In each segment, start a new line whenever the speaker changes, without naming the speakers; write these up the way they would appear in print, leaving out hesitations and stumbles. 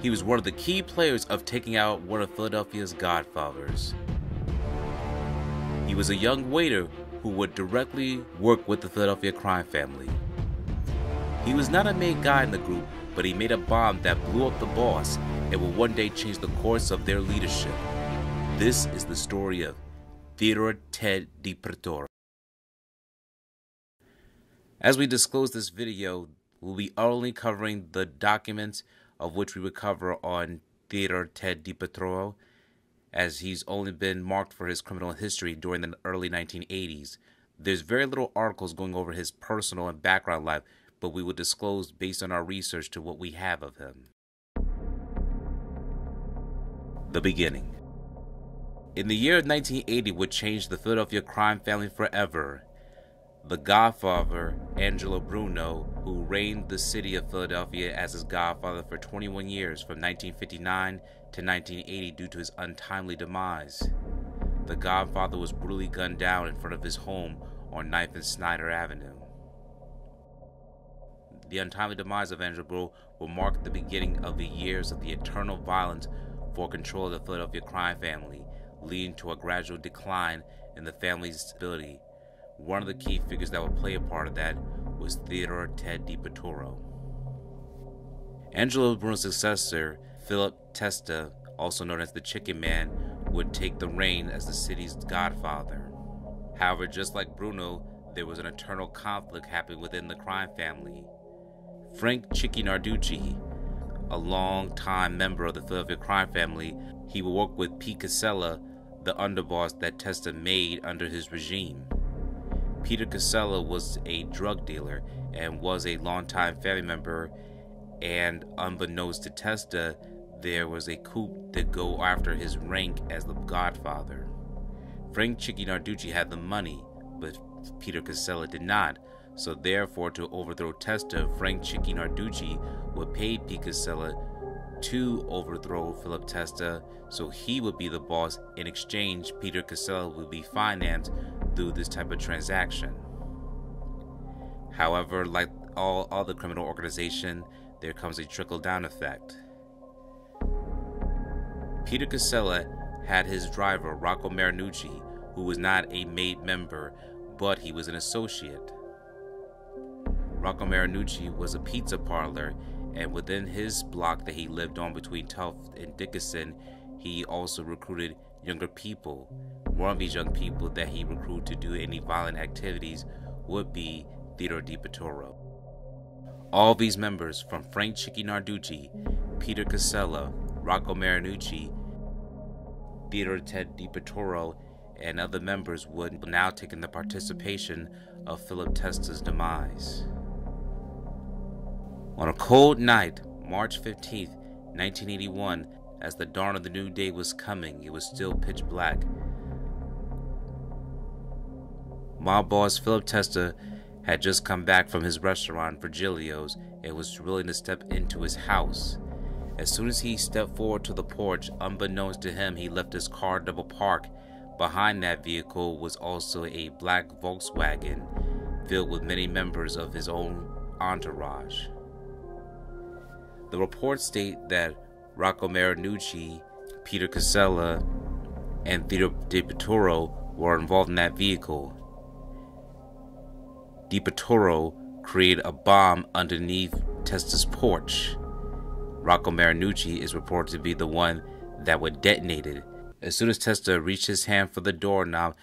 He was one of the key players of taking out one of Philadelphia's godfathers. He was a young waiter who would directly work with the Philadelphia crime family. He was not a main guy in the group, but he made a bomb that blew up the boss and will one day change the course of their leadership. This is the story of Theodore DiPretoro. As we disclose this video, we'll be only covering the documents of which we would cover on Theodore DiPretoro, as he's only been marked for his criminal history during the early 1980s. There's very little articles going over his personal and background life, but we will disclose based on our research to what we have of him. The beginning. In the year of 1980 would change the Philadelphia crime family forever. The Godfather, Angelo Bruno, who reigned the city of Philadelphia as his godfather for 21 years from 1959 to 1980 due to his untimely demise. The Godfather was brutally gunned down in front of his home on 9th and Snyder Avenue. The untimely demise of Angelo Bruno will mark the beginning of the years of the eternal violence for control of the Philadelphia crime family, leading to a gradual decline in the family's stability. One of the key figures that would play a part of that was Theodore DiPretoro. Angelo Bruno's successor, Philip Testa, also known as the Chicken Man, would take the reign as the city's godfather. However, just like Bruno, there was an eternal conflict happening within the crime family. Frank Chicky Narducci, a long-time member of the Philadelphia crime family, he would work with Pete Casella, the underboss that Testa made under his regime. Peter Casella was a drug dealer and was a longtime family member, and unbeknownst to Testa, there was a coup to go after his rank as the Godfather. Frank Chicky Narducci had the money, but Peter Casella did not, so therefore to overthrow Testa, Frank Chicky Narducci would pay Pete Casella to overthrow Philip Testa, so he would be the boss. In exchange, Peter Casella would be financed through this type of transaction. However, like all other criminal organizations, there comes a trickle-down effect. Peter Casella had his driver, Rocco Marinucci, who was not a made member, but he was an associate. Rocco Marinucci was a pizza parlor, and within his block that he lived on between 12th and Dickinson, he also recruited younger people. One of these young people that he recruited to do any violent activities would be Theodore DiPretoro. All these members, from Frank Chicky Narducci, Peter Casella, Rocco Marinucci, Theodore DiPretoro, and other members would now take in the participation of Philip Testa's demise. On a cold night, March 15th, 1981, as the dawn of the new day was coming, it was still pitch black. Mob boss Philip Testa had just come back from his restaurant, Virgilio's, and was willing to step into his house. As soon as he stepped forward to the porch, unbeknownst to him, he left his car double parked. Behind that vehicle was also a black Volkswagen filled with many members of his own entourage. The reports state that Rocco Marinucci, Peter Casella, and Theodore DiPretoro were involved in that vehicle. DiPretoro created a bomb underneath Testa's porch. Rocco Marinucci is reported to be the one that would detonate it. As soon as Testa reached his hand for the doorknob,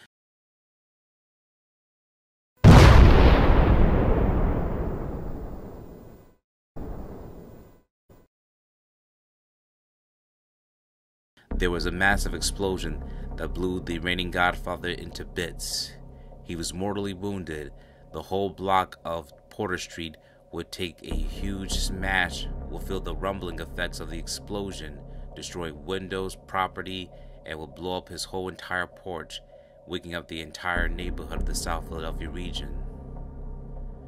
there was a massive explosion that blew the reigning Godfather into bits. He was mortally wounded. The whole block of Porter Street would take a huge smash, will feel the rumbling effects of the explosion, destroy windows, property, and will blow up his whole entire porch, waking up the entire neighborhood of the South Philadelphia region.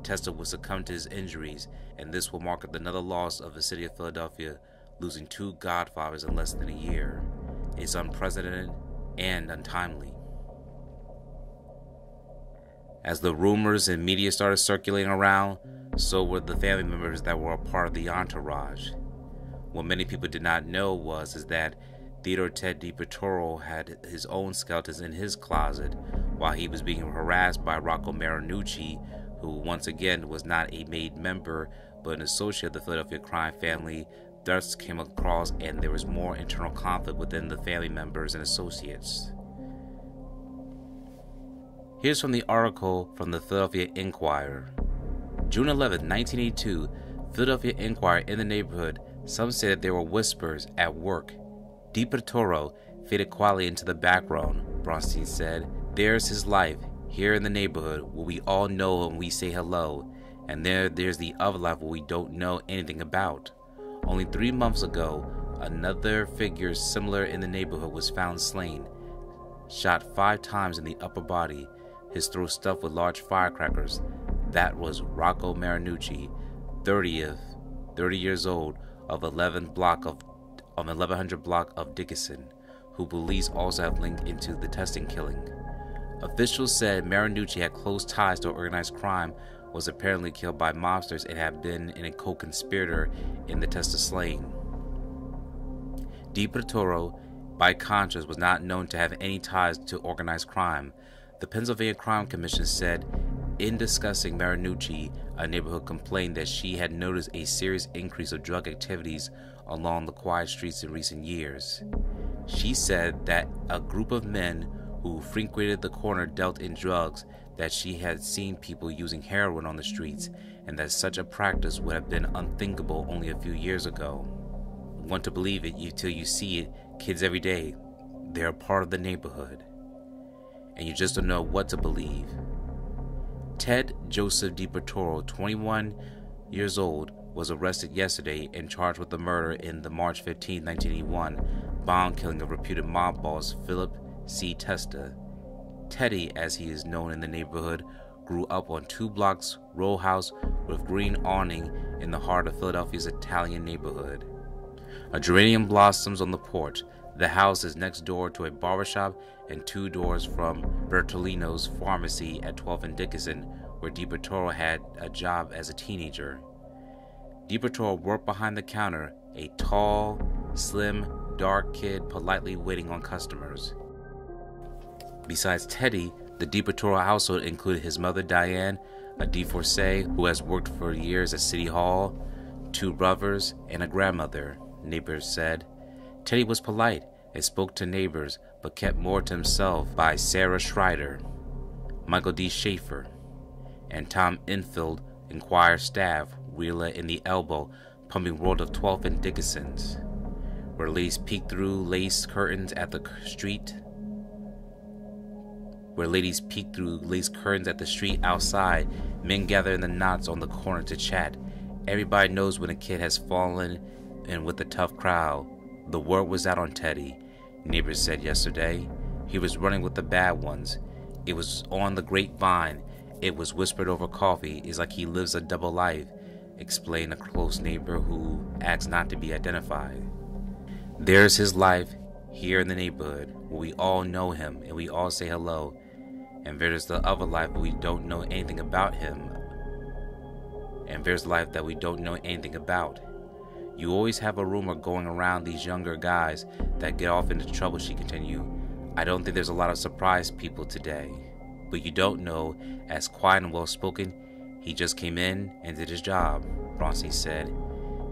Testa will succumb to his injuries, and this will mark another loss of the city of Philadelphia, losing two godfathers in less than a year. It's unprecedented and untimely. As the rumors and media started circulating around, so were the family members that were a part of the entourage. What many people did not know is that Theodore Ted DiPretoro had his own skeletons in his closet while he was being harassed by Rocco Marinucci, who once again was not a made member but an associate of the Philadelphia crime family. Thus came across, and there was more internal conflict within the family members and associates. Here's from the article from the Philadelphia Inquirer. June 11, 1982, Philadelphia Inquirer. In the neighborhood, some say that there were whispers at work. DiPretoro faded quietly into the background, Bronstein said. There's his life, here in the neighborhood, where we all know and we say hello. And there's the other life where we don't know anything about. Only 3 months ago, another figure similar in the neighborhood was found slain, shot 5 times in the upper body, his throat stuffed with large firecrackers. That was Rocco Marinucci, 30 years old, of 1100 block of Dickinson, who police also have linked into the Testa killing. Officials said Marinucci had close ties to organized crime, was apparently killed by mobsters, and had been a co-conspirator in the Testa slaying. DiPretoro, by contrast, was not known to have any ties to organized crime. The Pennsylvania Crime Commission said, in discussing Marinucci, a neighborhood complained that she had noticed a serious increase of drug activities along the quiet streets in recent years. She said that a group of men who frequented the corner dealt in drugs, that she had seen people using heroin on the streets, and that such a practice would have been unthinkable only a few years ago. Want to believe it till you see it. Kids every day, they're a part of the neighborhood, and you just don't know what to believe. Ted Joseph DiPretoro, 21 years old, was arrested yesterday and charged with the murder in the March 15, 1981 bomb killing of reputed mob boss Philip C. Testa. Teddy, as he is known in the neighborhood, grew up on 2 blocks row house with green awning in the heart of Philadelphia's Italian neighborhood. A geranium blossoms on the porch. The house is next door to a barbershop and 2 doors from Bertolino's pharmacy at 12th and Dickinson, where DiPretoro had a job as a teenager. DiPretoro worked behind the counter, a tall, slim, dark kid politely waiting on customers. Besides Teddy, the DiPretoro household included his mother Diane, a divorcee who has worked for years at City Hall, 2 brothers, and a grandmother, neighbors said. Teddy was polite and spoke to neighbors, but kept more to himself by Sarah Schreider, Michael D. Schaefer, and Tom Infield, Inquirer staff, Wheeler in the elbow, pumping World of 12th and Dickinson's, where ladies peeked through lace curtains at the street outside. Men gather in the knots on the corner to chat. Everybody knows when a kid has fallen in with a tough crowd. The word was out on Teddy, neighbors said yesterday. He was running with the bad ones. It was on the grapevine. It was whispered over coffee. It's like he lives a double life, explained a close neighbor who asked not to be identified. There's his life here in the neighborhood, where we all know him and we all say hello. And there's the other life where we don't know anything about him. And there's life that we don't know anything about. You always have a rumor going around these younger guys that get off into trouble, she continued. I don't think there's a lot of surprised people today. But you don't know, as quiet and well-spoken, he just came in and did his job, Bronstein said.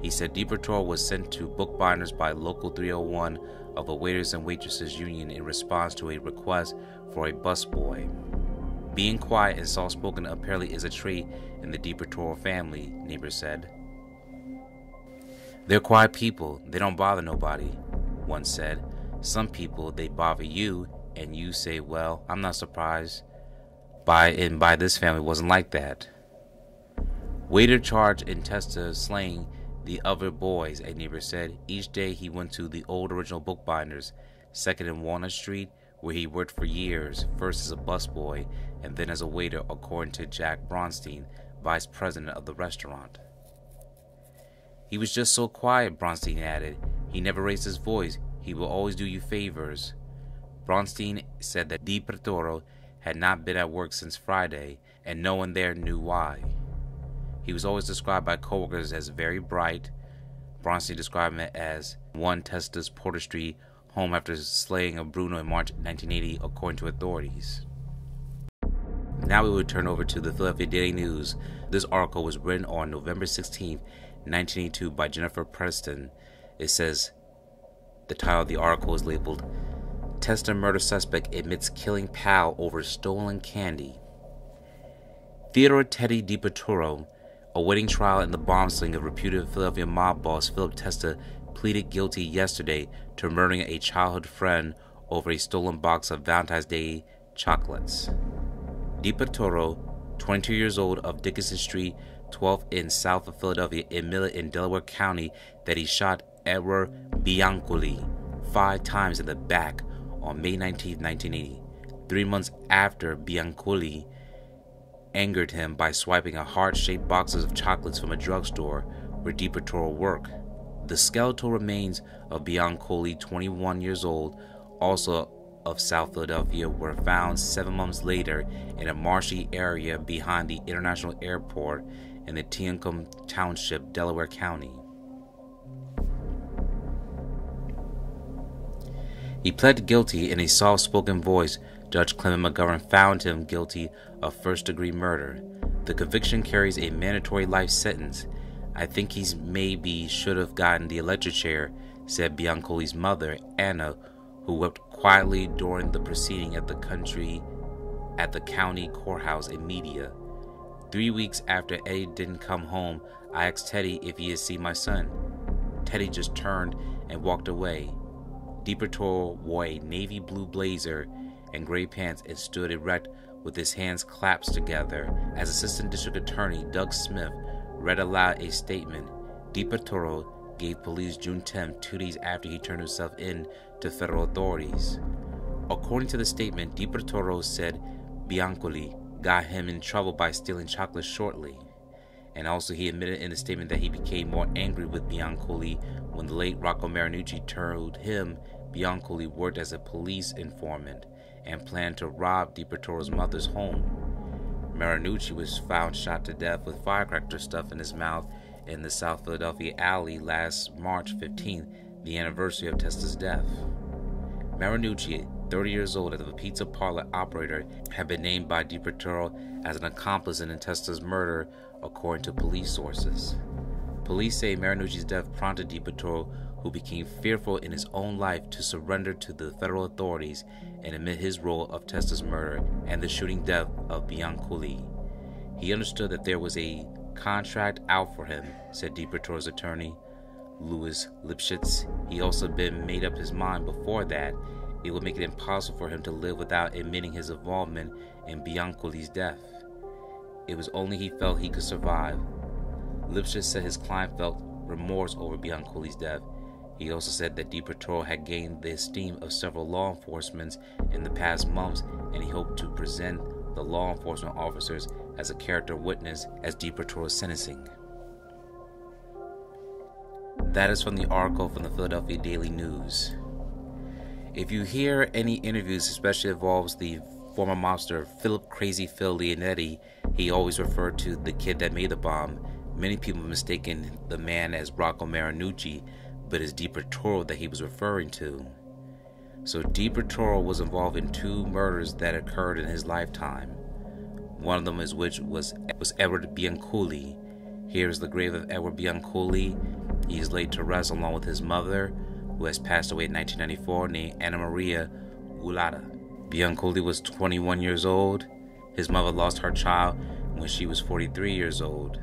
He said DiPretoro was sent to bookbinders by Local 301 of the Waiters and Waitresses Union in response to a request for a busboy. Being quiet and soft-spoken apparently is a trait in the DiPretoro family, neighbors said. They're quiet people. They don't bother nobody, one said. Some people, they bother you, and you say, well, I'm not surprised. By this family wasn't like that. Waiter charged in Testa slaying the other boys, a neighbor said. Each day he went to the old original bookbinders, 2nd and Walnut Street, where he worked for years, first as a busboy and then as a waiter, according to Jack Bronstein, vice president of the restaurant. He was just so quiet, Bronstein added. He never raised his voice. He will always do you favors. Bronstein said that DiPretoro had not been at work since Friday, and no one there knew why. He was always described by coworkers as very bright, Bronstein described it as one Testa's Porter Street home after slaying of Bruno in March 1980, according to authorities. Now we will turn over to the Philadelphia Daily News. This article was written on November 16, 1982 by Jennifer Preston. It says, the title of the article is labeled, Testa murder suspect admits killing pal over stolen candy. Theodore Teddy DiPretoro, awaiting trial in the bomb sling of reputed Philadelphia mob boss Philip Testa, pleaded guilty yesterday to murdering a childhood friend over a stolen box of Valentine's Day chocolates. DiPretoro, 22 years old, of Dickinson Street, 12th in south of Philadelphia, admitted in Delaware County that he shot Edward Biancoli 5 times in the back on May 19, 1980, 3 months after Biancoli angered him by swiping a heart-shaped boxes of chocolates from a drugstore where DiPretoro worked. The skeletal remains of Biancoli, 21 years old, also of South Philadelphia, were found 7 months later in a marshy area behind the International Airport in the Teancum Township, Delaware County. He pled guilty. In a soft-spoken voice, Judge Clement McGovern found him guilty of first-degree murder. The conviction carries a mandatory life sentence. I think he's maybe should have gotten the electric chair, said Biancoli's mother, Anna, who wept quietly during the proceeding at the county courthouse in media. 3 weeks after Eddie didn't come home, I asked Teddy if he had seen my son. Teddy just turned and walked away. DiPretoro wore a navy blue blazer and gray pants and stood erect with his hands clasped together as Assistant District Attorney Doug Smith read aloud a statement DiPretoro gave police June 10, 2 days after he turned himself in to federal authorities. According to the statement, DiPretoro said Biancoli got him in trouble by stealing chocolate shortly. And also he admitted in the statement that he became more angry with Biancoli when the late Rocco Marinucci told him Biancoli worked as a police informant and planned to rob DiPretoro's mother's home. Marinucci was found shot to death with firecracker stuff in his mouth in the South Philadelphia alley last March 15th, the anniversary of Testa's death. Marinucci, 30 years old, as a pizza parlor operator, had been named by DiPretoro as an accomplice in Testa's murder, according to police sources. Police say Marinucci's death prompted DiPretoro, who became fearful in his own life, to surrender to the federal authorities and admit his role of Testa's murder and the shooting death of Biancoli. He understood that there was a contract out for him, said DiPretoro's attorney, Louis Lipschitz. He also been made up his mind before that it would make it impossible for him to live without admitting his involvement in Biancoli's death. It was only he felt he could survive. Lipschitz said his client felt remorse over Biancoli's death. He also said that DiPretoro had gained the esteem of several law enforcement in the past months, and he hoped to present the law enforcement officers as a character witness as DiPretoro's sentencing. That is from the article from the Philadelphia Daily News. If you hear any interviews, especially involves the former mobster Philip Crazy Phil Leonetti, he always referred to the kid that made the bomb. Many people mistaken the man as Rocco Marinucci, but it's DiPretoro that he was referring to. So DiPretoro was involved in 2 murders that occurred in his lifetime. One of them was Edward Biancoli. Here is the grave of Edward Biancoli. He is laid to rest along with his mother, who has passed away in 1994, named Anna Maria Ulata. Biancoli was 21 years old. His mother lost her child when she was 43 years old,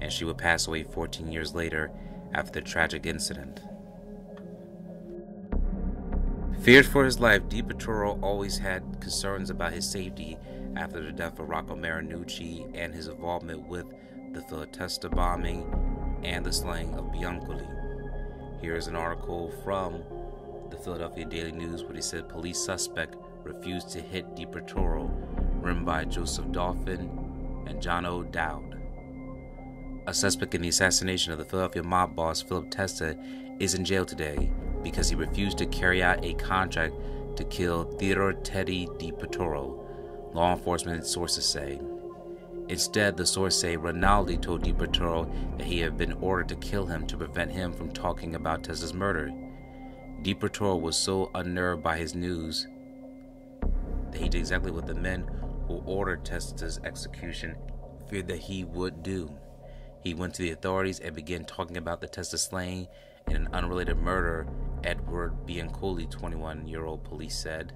and she would pass away 14 years later after the tragic incident. Feared for his life, DiPretoro always had concerns about his safety after the death of Rocco Marinucci and his involvement with the Testa bombing and the slaying of Biancoli. Here is an article from the Philadelphia Daily News where they said police suspect refused to hit DiPretoro, written by Joseph Dolphin and John O'Dowd. A suspect in the assassination of the Philadelphia mob boss Philip Testa is in jail today because he refused to carry out a contract to kill Theodore Teddy DiPretoro, law enforcement sources say. Instead, the source say Rinaldi told DiPretoro that he had been ordered to kill him to prevent him from talking about Testa's murder. DiPretoro was so unnerved by his news that he did exactly what the men who ordered Testa's execution feared that he would do. He went to the authorities and began talking about the Testa slaying and an unrelated murder, Edward Biancoli, 21-year-old police said.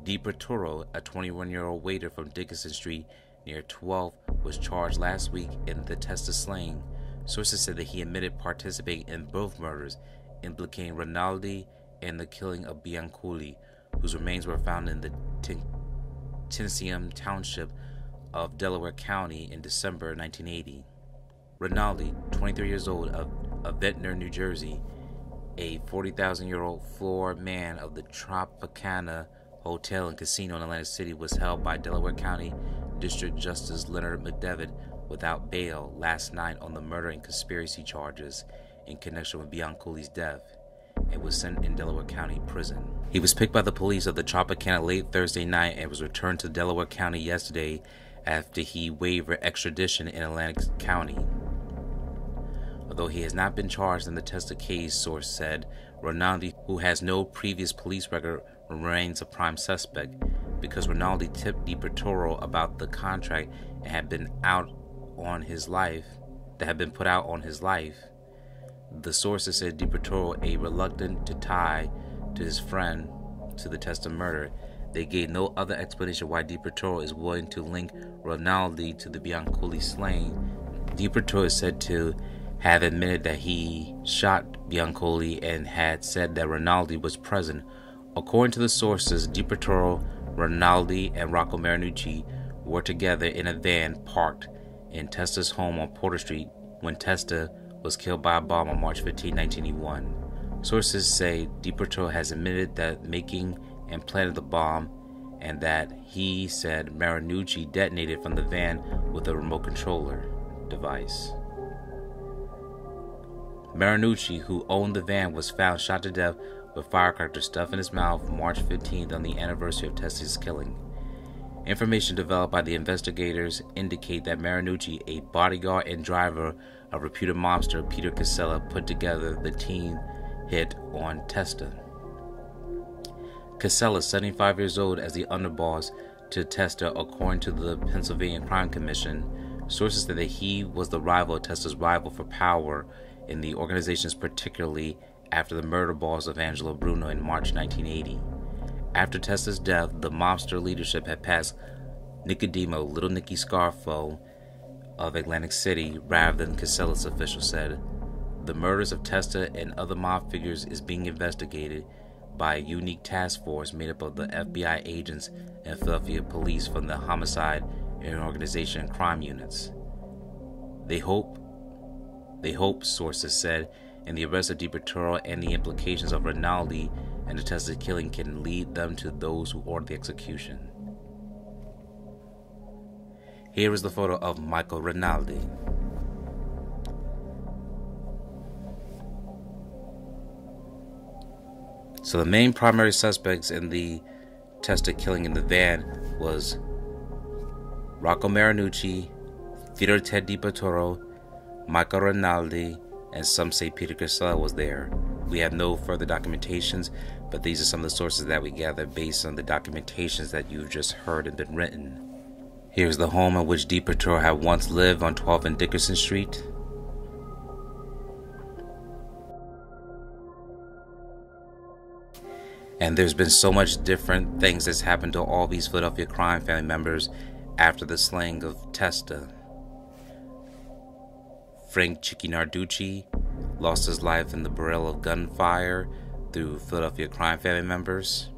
DiPretoro, a 21-year-old waiter from Dickinson Street near 12th, was charged last week in the Testa slaying. Sources said that he admitted participating in both murders, implicating Rinaldi and the killing of Biancoli, whose remains were found in the Tincium Township of Delaware County in December 1980. Rinaldi, 23 years old, of Ventnor, New Jersey, a 40,000-year-old floor man of the Tropicana Hotel and Casino in Atlantic City, was held by Delaware County District Justice Leonard McDevitt without bail last night on the murder and conspiracy charges in connection with Biancoli's death, and was sent in Delaware County Prison. He was picked by the police of the Tropicana late Thursday night and was returned to Delaware County yesterday after he waived extradition in Atlantic County. Although he has not been charged in the Testa case, source said, Rinaldi, who has no previous police record, remains a prime suspect because Rinaldi tipped DiPretoro about the contract and had been put out on his life. The sources said DiPretoro, a reluctant to tie to his friend to the Testa murder. They gave no other explanation why DiPretoro is willing to link Rinaldi to the Biancoli slaying. DiPretoro is said to have admitted that he shot Biancoli and had said that Rinaldi was present. According to the sources, DiPretoro, Rinaldi, and Rocco Marinucci were together in a van parked in Testa's home on Porter Street when Testa was killed by a bomb on March 15, 1981. Sources say DiPretoro has admitted that making and planted the bomb, and that he said Marinucci detonated from the van with a remote controller device. Marinucci, who owned the van, was found shot to death with firecrackers stuffed in his mouth March 15th on the anniversary of Testa's killing. Information developed by the investigators indicate that Marinucci, a bodyguard and driver of reputed mobster Peter Casella, put together the team hit on Testa. Casella, 75 years old, as the underboss to Testa, according to the Pennsylvania Crime Commission. Sources said that he was the rival of Testa's rival for power in the organizations, particularly after the murder boss of Angelo Bruno in March 1980. After Testa's death, the mobster leadership had passed Nicodemo, Little Nicky Scarfo of Atlantic City, rather than Casella's officials said. The murders of Testa and other mob figures is being investigated by a unique task force made up of the FBI agents and Philadelphia police from the homicide and organization crime units. They hope, sources said, and the arrest of DiPretoro and the implications of Rinaldi and the Testa killing can lead them to those who ordered the execution. Here is the photo of Michael Rinaldi. So the main primary suspects in the Testa killing in the van was Rocco Marinucci, Theodore DiPretoro, Michael Rinaldi, and some say Peter Casella was there. We have no further documentations, but these are some of the sources that we gather based on the documentations that you've just heard and been written. Here's the home in which DiPretoro had once lived on 12th and Dickinson Street. And there's been so much different things that's happened to all these Philadelphia crime family members after the slaying of Testa. Frank Chicky Narducci lost his life in the barrel of gunfire through Philadelphia crime family members.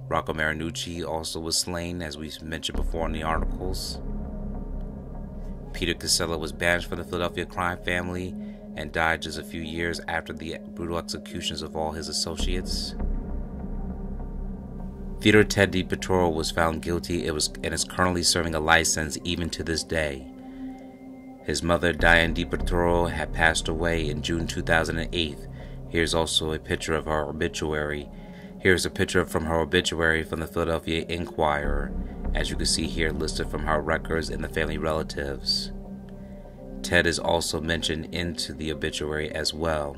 Rocco Marinucci also was slain, as we mentioned before in the articles. Peter Casella was banished from the Philadelphia crime family and died just a few years after the brutal executions of all his associates. Theodore DiPretoro was found guilty and is currently serving a life sentence even to this day. His mother, Diane DiPretoro, had passed away in June 2008. Here's also a picture of her obituary. Here's a picture from her obituary from the Philadelphia Inquirer. as you can see here listed from her records and the family relatives. Ted is also mentioned into the obituary as well.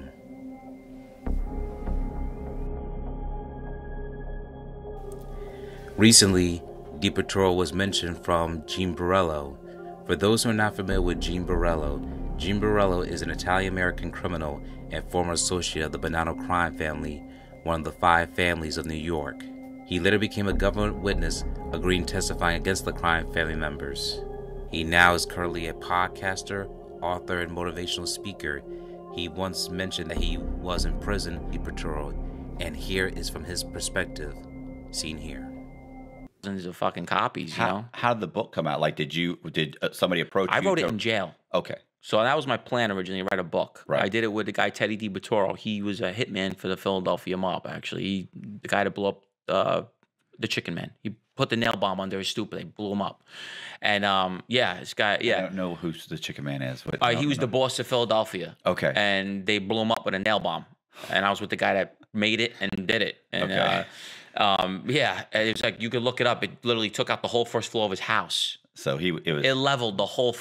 Recently, DiPretoro was mentioned from Gene Borello. For those who are not familiar with Gene Borello is an Italian-American criminal and former associate of the Bonanno crime family, one of the 5 families of New York. He later became a government witness, agreeing testifying against the crime family members. He now is currently a podcaster, author, and motivational speaker. He once mentioned that he was in prison, DiPretoro, and here is from his perspective, seen here.
Of fucking copies, you know.
How did the book come out? Like, did somebody approach you?
I wrote it in jail.
Okay.
So that was my plan originally, write a book.
Right.
I did it with the guy Teddy DiPretoro. He was a hitman for the Philadelphia mob, actually. The guy that blew up the Chicken Man. He put the nail bomb under his stupid. They blew him up. And yeah, this guy, yeah.
I don't know who the Chicken Man is.
He was the boss of Philadelphia.
Okay.
And they blew him up with a nail bomb. And I was with the guy that made it and did it. And
okay.
Yeah, it was like, you could look it up. It literally took out the whole first floor of his house.
So it
leveled the whole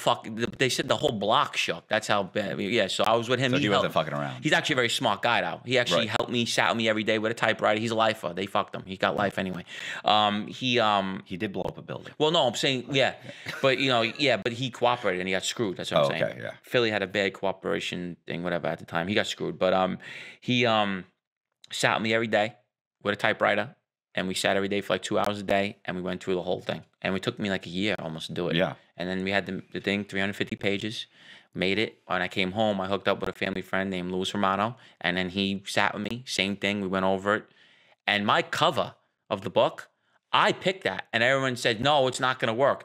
they said the whole block shook. That's how bad. Yeah, so I was with him.
So he wasn't fucking around.
He's actually a very smart guy, though. He actually helped me, sat with me every day with a typewriter. He's a lifer. They fucked him. He got life anyway. He
did blow up a building.
Well, no, I'm saying, yeah. But, you know, yeah, but he cooperated and he got screwed. That's what I'm saying.
Okay, yeah.
Philly had a bad cooperation thing, whatever, at the time. He got screwed. But he sat with me every day with a typewriter. And we sat every day for like 2 hours a day, and we went through the whole thing. And it took me like a year almost to do it.
Yeah.
And then we had the thing, 350 pages, made it. When I came home, I hooked up with a family friend named Louis Romano, and then he sat with me, same thing, we went over it. And my cover of the book, I picked that, and everyone said, no, it's not going to work.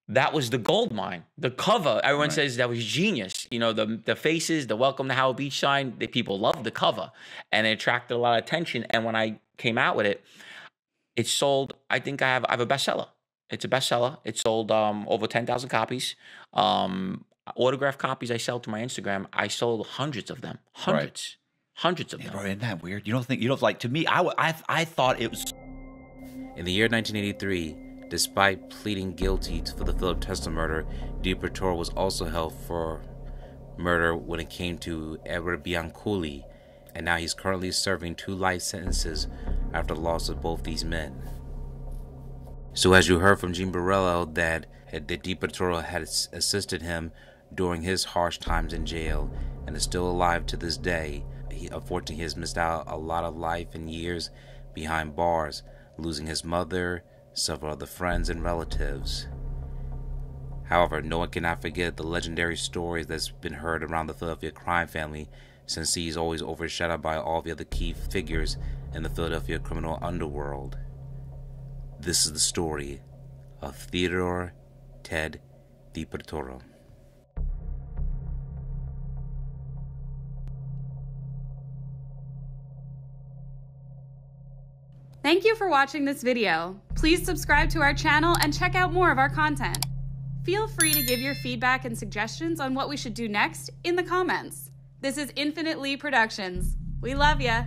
That was the gold mine. The cover, everyone says that was genius. You know, the faces, the Welcome to Howard Beach sign, the people loved the cover, and it attracted a lot of attention. And when I came out with it, it sold. I think I have a bestseller. It's a bestseller. It sold over 10,000 copies. Autographed copies I sell to my Instagram. I sold hundreds of them. Hundreds of them.
Bro, isn't that weird? You don't like, to me, I thought it was.
In the year 1983, despite pleading guilty for the Philip Testa murder, DiPretoro was also held for murder when it came to Edward Bianculli, and now he's currently serving 2 life sentences after the loss of both these men. So as you heard from Gene Borello that DiPretoro had assisted him during his harsh times in jail and is still alive to this day, unfortunately he has missed out a lot of life and years behind bars, losing his mother, several other friends and relatives. However, no one cannot forget the legendary stories that's been heard around the Philadelphia crime family, since he's always overshadowed by all the other key figures in the Philadelphia criminal underworld. This is the story of Theodore Ted DiPretoro.
Thank you for watching this video. Please subscribe to our channel and check out more of our content. Feel free to give your feedback and suggestions on what we should do next in the comments. This is Infinite Lee Productions. We love ya.